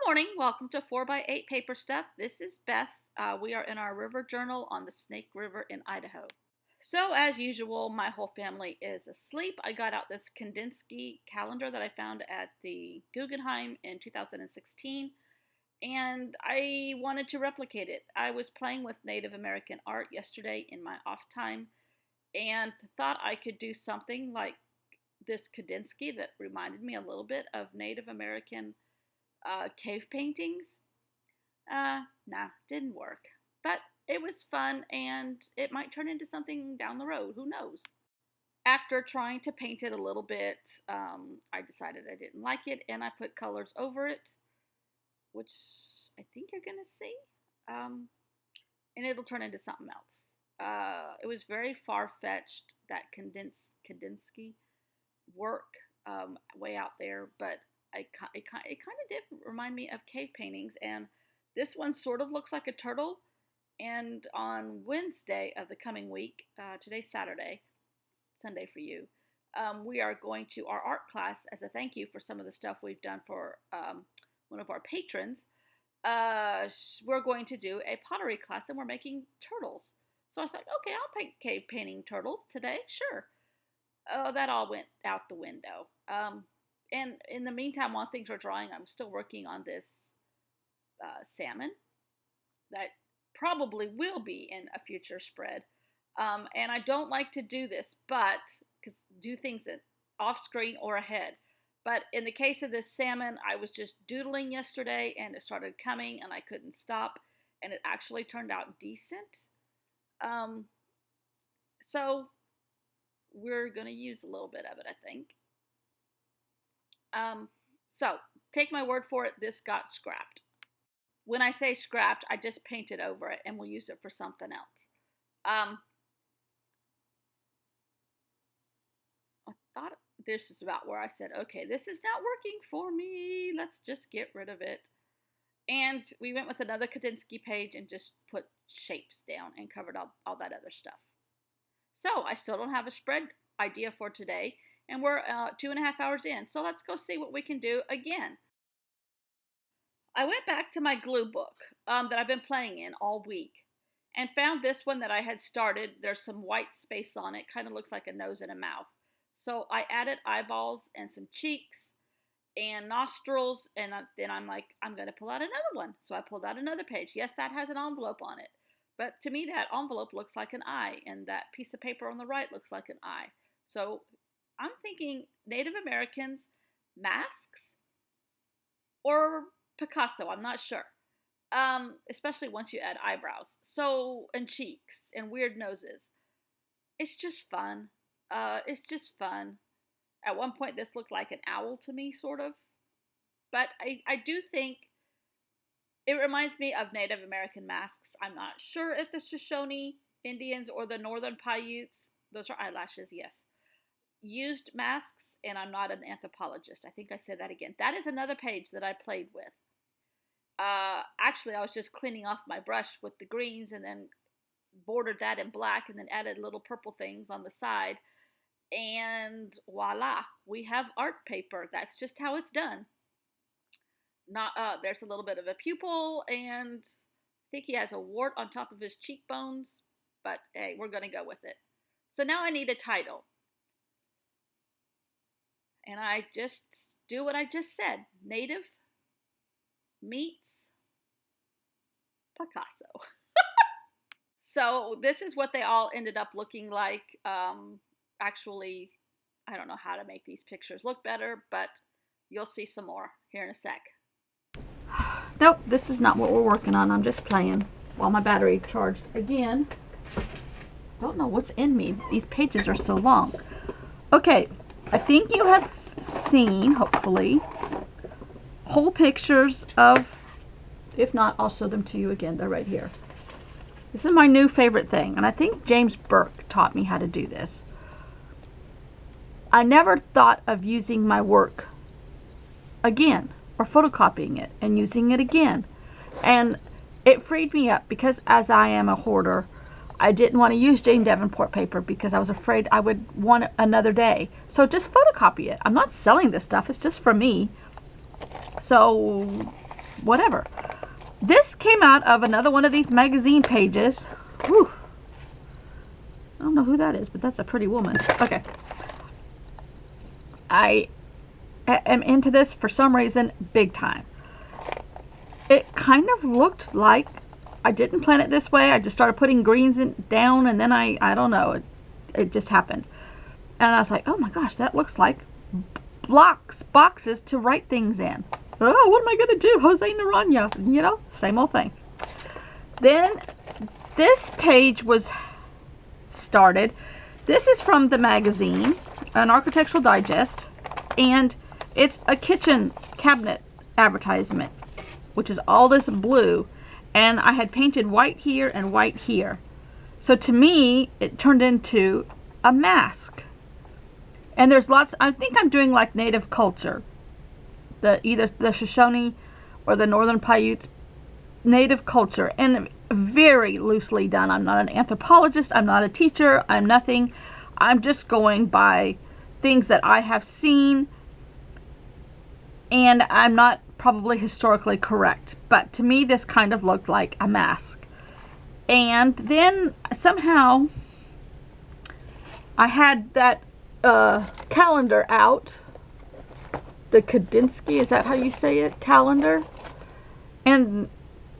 Morning, welcome to 4x8 Paper Stuff. This is Beth. We are in our river journal on the Snake River in Idaho. So, as usual, my whole family is asleep. I got out this Kandinsky calendar that I found at the Guggenheim in 2016, and I wanted to replicate it. I was playing with Native American art yesterday in my off time and thought I could do something like this Kandinsky that reminded me a little bit of Native American cave paintings. Nah, didn't work. But it was fun and it might turn into something down the road. Who knows? After trying to paint it a little bit, I decided I didn't like it and I put colors over it, which I think you're going to see. And it'll turn into something else. It was very far-fetched, that Kandinsky work way out there, but it kind of did remind me of cave paintings, and this one sort of looks like a turtle. And on Wednesday of the coming week, today's Saturday, Sunday for you, we are going to our art class as a thank you for some of the stuff we've done for one of our patrons. We're going to do a pottery class, and we're making turtles. So I was like, okay, I'll paint cave painting turtles today, sure. That all went out the window. And in the meantime, while things are drying, I'm still working on this salmon that probably will be in a future spread. And I don't like to do this, but because do things off screen or ahead. But in the case of this salmon, I was just doodling yesterday, and it started coming, and I couldn't stop, and it actually turned out decent. So we're going to use a little bit of it, I think. So take my word for it, this got scrapped. When I say scrapped, I just painted over it and we'll use it for something else. I thought this is about where I said, okay, this is not working for me. Let's just get rid of it. And we went with another Kandinsky page and just put shapes down and covered all that other stuff. So I still don't have a spread idea for today. And we're 2.5 hours in, so let's go see what we can do again. I went back to my glue book that I've been playing in all week and found this one that I had started. There's some white space on it, kind of looks like a nose and a mouth. So I added eyeballs and some cheeks and nostrils, and then I'm like, I'm going to pull out another one. So I pulled out another page. Yes, that has an envelope on it, but to me that envelope looks like an eye, and that piece of paper on the right looks like an eye. So I'm thinking Native Americans, masks, or Picasso. I'm not sure. Especially once you add eyebrows. So, and cheeks, and weird noses. It's just fun. It's just fun. At one point, this looked like an owl to me, sort of. But I do think it reminds me of Native American masks. I'm not sure if the Shoshone Indians or the Northern Paiutes, those are eyelashes, yes, used masks, and I'm not an anthropologist. I think I said that again. That is another page that I played with. Actually, I was just cleaning off my brush with the greens and then bordered that in black and then added little purple things on the side. And voila, we have art paper. That's just how it's done. There's a little bit of a pupil, and I think he has a wart on top of his cheekbones, but hey, we're going to go with it. So now I need a title. And I just do what I just said. Native meets Picasso. So this is what they all ended up looking like. Actually, I don't know how to make these pictures look better, but you'll see some more here in a sec. Nope, this is not what we're working on. I'm just playing while my battery charged again. Don't know what's in me. These pages are so long. Okay, I think you have seen, hopefully, whole pictures of, if not, I'll show them to you again. They're right here. This is my new favorite thing, and I think James Burke taught me how to do this. I never thought of using my work again, or photocopying it and using it again. And it freed me up because, as I am a hoarder, I didn't want to use Jane Davenport paper because I was afraid I would want it another day. So just photocopy it. I'm not selling this stuff. It's just for me. So whatever. This came out of another one of these magazine pages. Whew. I don't know who that is, but that's a pretty woman. Okay. I am into this for some reason, big time. It kind of looked like, I didn't plan it this way. I just started putting greens down, and then I don't know, it just happened. And I was like, oh my gosh, that looks like boxes to write things in. Oh, what am I going to do? Jose Naranja, you know, same old thing. Then this page was started. This is from the magazine, an Architectural Digest, and it's a kitchen cabinet advertisement, which is all this blue, and I had painted white here and white here. So to me, it turned into a mask. And there's lots, I think I'm doing like native culture. Either the Shoshone or the Northern Paiutes native culture, and very loosely done. I'm not an anthropologist, I'm not a teacher, I'm nothing. I'm just going by things that I have seen, and I'm not probably historically correct, but to me this kind of looked like a mask. And then somehow I had that calendar out, the Kandinsky, is that how you say it, calendar, and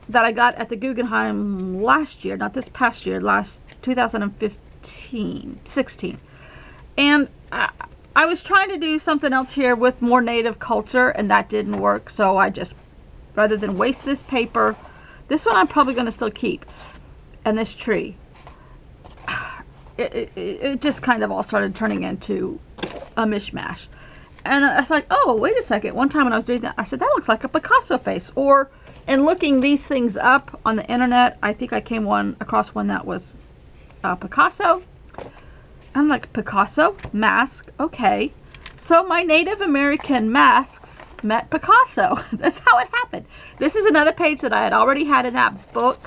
that I got at the Guggenheim last year, not this past year, last 16. And I was trying to do something else here with more native culture, and that didn't work. So I just, rather than waste this paper, this one I'm probably going to still keep, and this tree, it just kind of all started turning into a mishmash. And I was like, oh, wait a second. One time when I was doing that, I said, that looks like a Picasso face. Or, in looking these things up on the internet, I think I came across one that was Picasso. I'm like, Picasso? Mask? Okay. So my Native American masks met Picasso. That's how it happened. This is another page that I had already had in that book.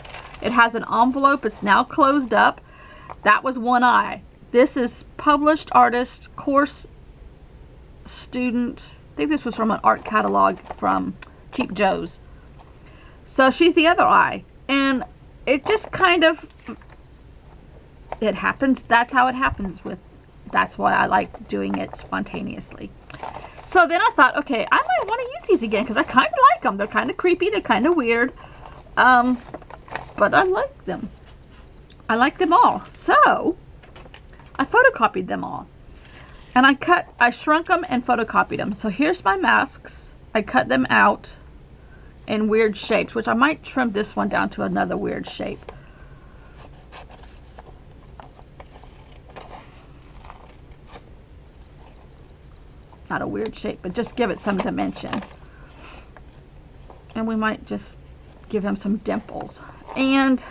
It has an envelope. It's now closed up. That was one eye. This is published artist, course student. I think this was from an art catalog from Cheap Joe's. So she's the other eye. And it just kind of, it happens. That's how it happens that's why I like doing it spontaneously. So then I thought, okay, I might want to use these again because I kind of like them. They're kind of creepy. They're kind of weird. But I like them. I like them all. So I photocopied them all. And I shrunk them and photocopied them. So here's my masks. I cut them out in weird shapes, which I might trim this one down to another weird shape. Not a weird shape, but just give it some dimension. And we might just give him some dimples. And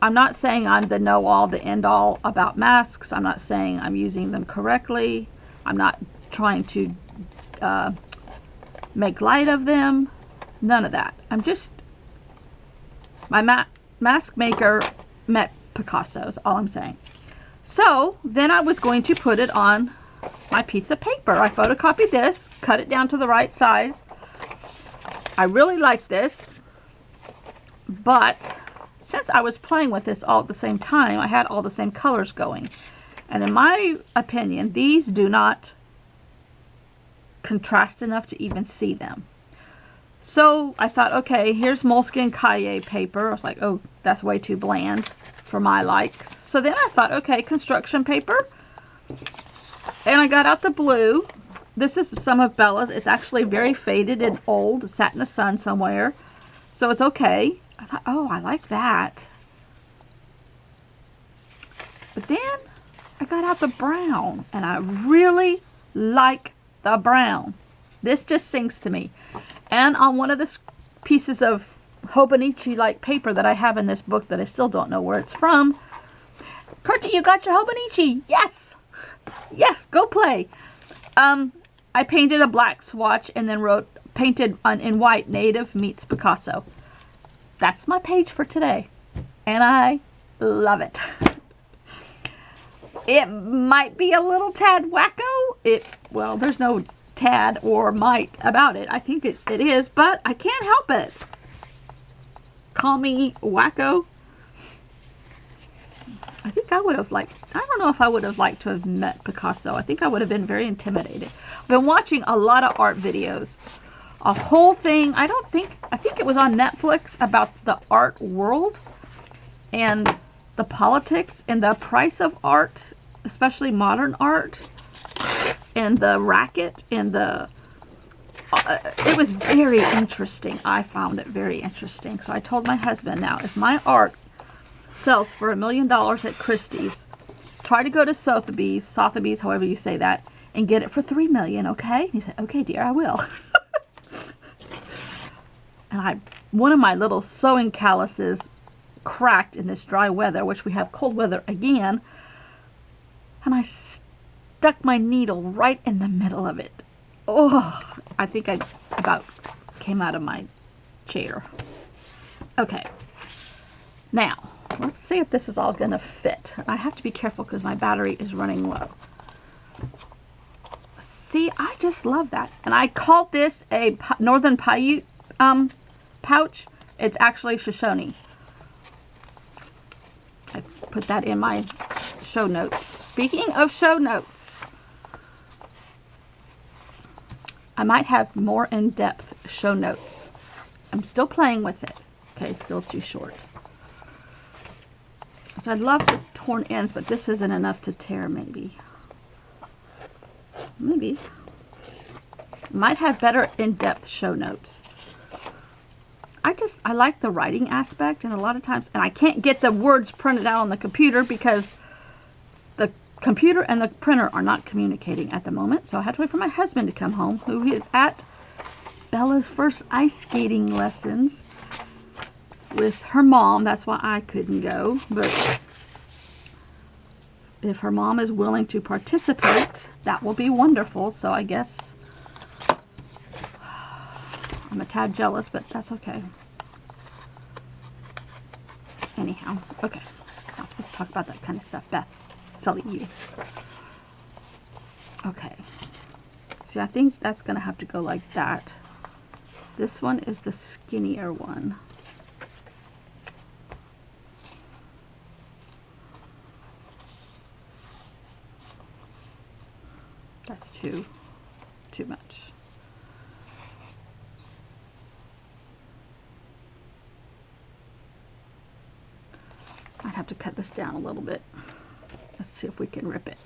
I'm not saying I'm the know-all, the end-all about masks. I'm not saying I'm using them correctly. I'm not trying to make light of them. None of that. I'm just, my mask maker met Picasso is all I'm saying. So then I was going to put it on my piece of paper. I photocopied this, cut it down to the right size. I really like this, but since I was playing with this all at the same time, I had all the same colors going. And in my opinion, these do not contrast enough to even see them. So I thought, okay, here's Moleskine Cahier paper. I was like, oh, that's way too bland for my likes. So then I thought, okay, construction paper. And I got out the blue. This is some of Bella's. It's actually very faded and old. It sat in the sun somewhere. So it's okay. I thought, oh, I like that. But then I got out the brown. And I really like the brown. This just sings to me. And on one of the pieces of Hobonichi-like paper that I have in this book that I still don't know where it's from. Kurtie, you got your Hobonichi. Yes. Yes, go play. I painted a black swatch and then painted in white, Native meets Picasso. That's my page for today. And I love it. It might be a little tad wacko. Well, there's no tad or might about it. I think it is, but I can't help it. Call me wacko. I think I would have liked, I don't know if I would have liked to have met Picasso. I think I would have been very intimidated. I've been watching a lot of art videos. A whole thing, I think it was on Netflix about the art world and the politics and the price of art, especially modern art, and the racket and the it was very interesting. I found it very interesting. So I told my husband, now if my art sells for $1 million at Christie's, try to go to Sotheby's, however you say that, and get it for $3 million, okay? He said, okay dear, I will. And one of my little sewing calluses cracked in this dry weather, which we have cold weather again, and I stuck my needle right in the middle of it. Oh, I think I about came out of my chair. Okay, now let's see if this is all gonna fit. I have to be careful because my battery is running low. See, I just love that. And I called this a Northern Paiute pouch. It's actually Shoshone. I put that in my show notes. Speaking of show notes, I might have more in-depth show notes. I'm still playing with it. Okay, still too short. So I'd love the torn ends, but this isn't enough to tear, maybe. Maybe. Might have better in-depth show notes. I like the writing aspect, and a lot of times, and I can't get the words printed out on the computer because the computer and the printer are not communicating at the moment. So I have to wait for my husband to come home, who is at Bella's first ice skating lessons with her mom. That's why I couldn't go, but if her mom is willing to participate, that will be wonderful. So I guess I'm a tad jealous, but that's okay. Anyhow, okay. I'm not supposed to talk about that kind of stuff, Beth. Silly you. Okay. See, I think that's going to have to go like that. This one is the skinnier one. That's too much. I'd have to cut this down a little bit. Let's see if we can rip it.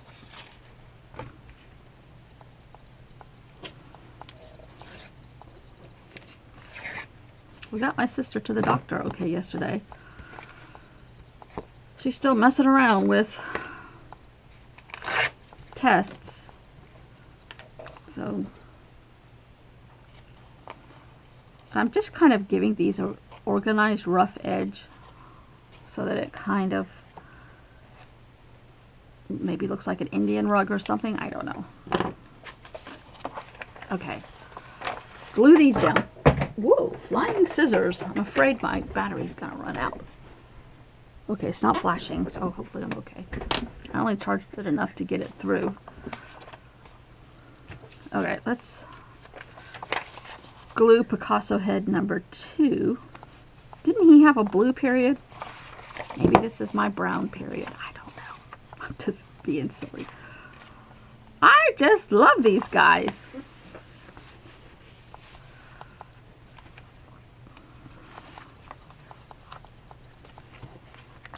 We got my sister to the doctor okay yesterday. She's still messing around with tests. So I'm just kind of giving these an organized rough edge so that it kind of maybe looks like an Indian rug or something. I don't know. Okay. Glue these down. Whoa, flying scissors. I'm afraid my battery's gonna run out. Okay, it's not flashing, so hopefully I'm okay. I only charged it enough to get it through. Okay, let's glue Picasso head number 2. Didn't he have a blue period? Maybe this is my brown period. I don't know. I'm just being silly. I just love these guys.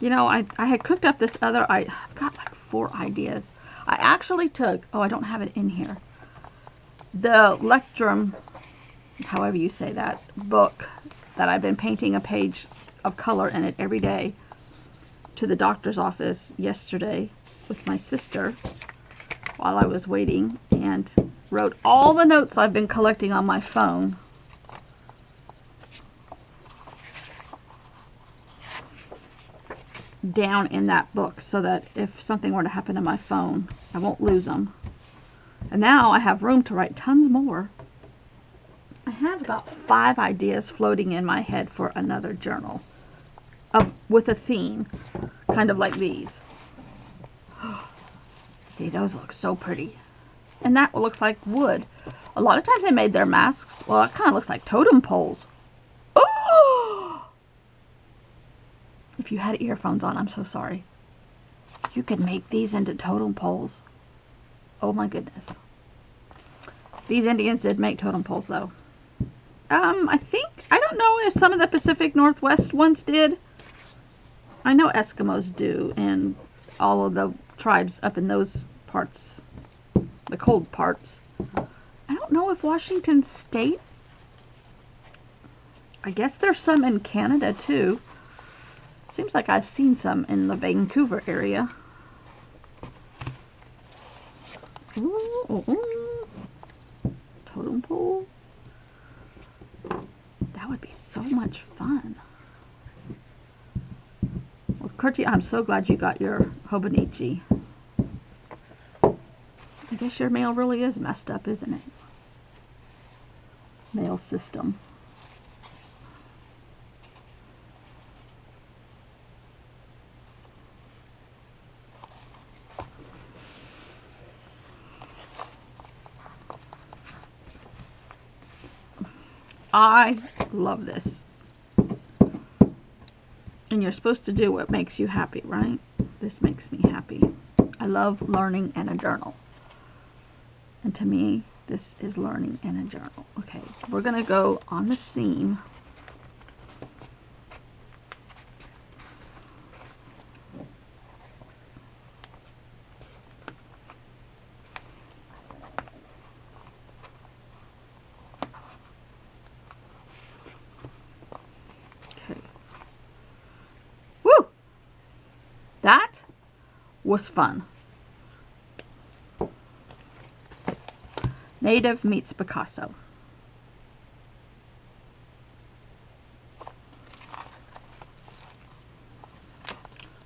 You know, I had cooked up this other, I've got like 4 ideas. I actually took, oh, I don't have it in here, the Lectrum, however you say that, book that I've been painting a page of color in it every day to the doctor's office yesterday with my sister while I was waiting, and wrote all the notes I've been collecting on my phone. Down in that book so that if something were to happen to my phone, I won't lose them. And now I have room to write tons more. I have about 5 ideas floating in my head for another journal with a theme, kind of like these. See, those look so pretty. And that looks like wood. A lot of times they made their masks. Well, it kind of looks like totem poles. Oh! If you had earphones on, I'm so sorry. You could make these into totem poles. Oh my goodness. These Indians did make totem poles though. I don't know if some of the Pacific Northwest ones did. I know Eskimos do, and all of the tribes up in those parts, the cold parts. I don't know if Washington State, I guess there's some in Canada too. Seems like I've seen some in the Vancouver area. Ooh, ooh, ooh. Totem pole. That would be so much fun. Well, Kurti, I'm so glad you got your Hobonichi. I guess your mail really is messed up, isn't it? Mail system. I love this. And you're supposed to do what makes you happy, right? This makes me happy. I love learning and a journal. And to me, this is learning and a journal. Okay, we're going to go on the seam. That was fun. Native meets Picasso.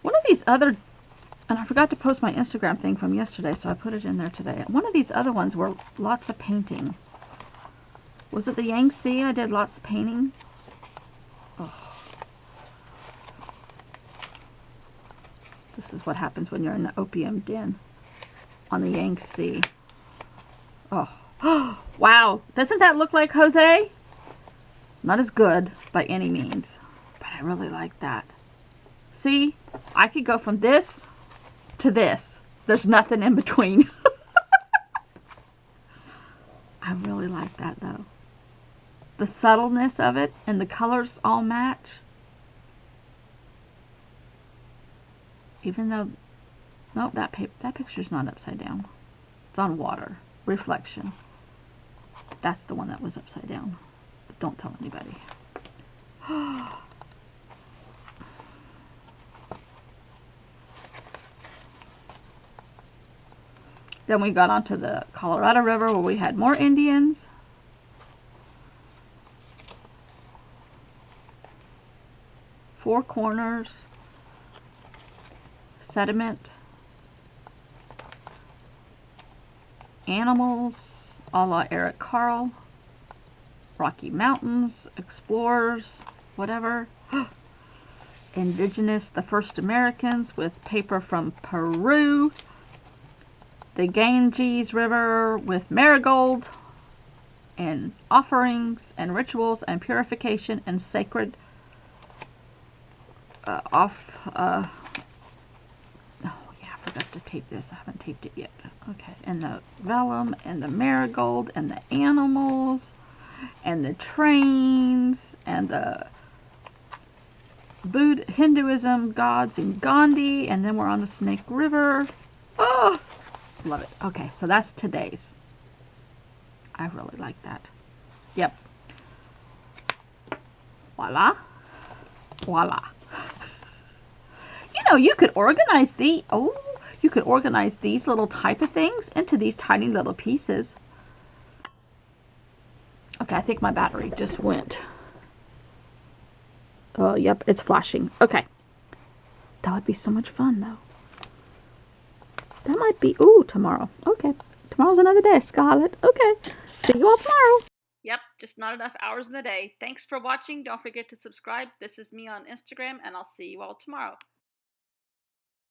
One of these other, and I forgot to post my Instagram thing from yesterday, so I put it in there today. One of these other ones were lots of painting. Was it the Yangtze? I did lots of painting. Oh. This is what happens when you're in the opium den on the Yangtze. Oh, wow. Doesn't that look like Jose? Not as good by any means, but I really like that. See, I could go from this to this. There's nothing in between. I really like that though. The subtleness of it and the colors all match. Even though, no, that picture's not upside down. It's on water. Reflection. That's the one that was upside down. But don't tell anybody. Then we got onto the Colorado River where we had more Indians. Four Corners. Sediment. Animals, a la Eric Carle. Rocky Mountains, explorers, whatever. Indigenous, the first Americans with paper from Peru. The Ganges River with marigold and offerings and rituals and purification and sacred oh yeah, I forgot to tape this. I haven't taped it yet. Okay, and the vellum and the marigold and the animals and the trains and the Hinduism gods in Gandhi, and then we're on the Snake River. Oh, love it. Okay, so that's today's. I really like that. Yep. Voila. Voila. You know, you could organize you could organize these little type of things into these tiny little pieces. Okay, I think my battery just went. Oh, yep, it's flashing. Okay. That would be so much fun, though. That might be, ooh, tomorrow. Okay. Tomorrow's another day, Scarlett. Okay. See you all tomorrow. Yep, just not enough hours in the day. Thanks for watching. Don't forget to subscribe. This is me on Instagram, and I'll see you all tomorrow.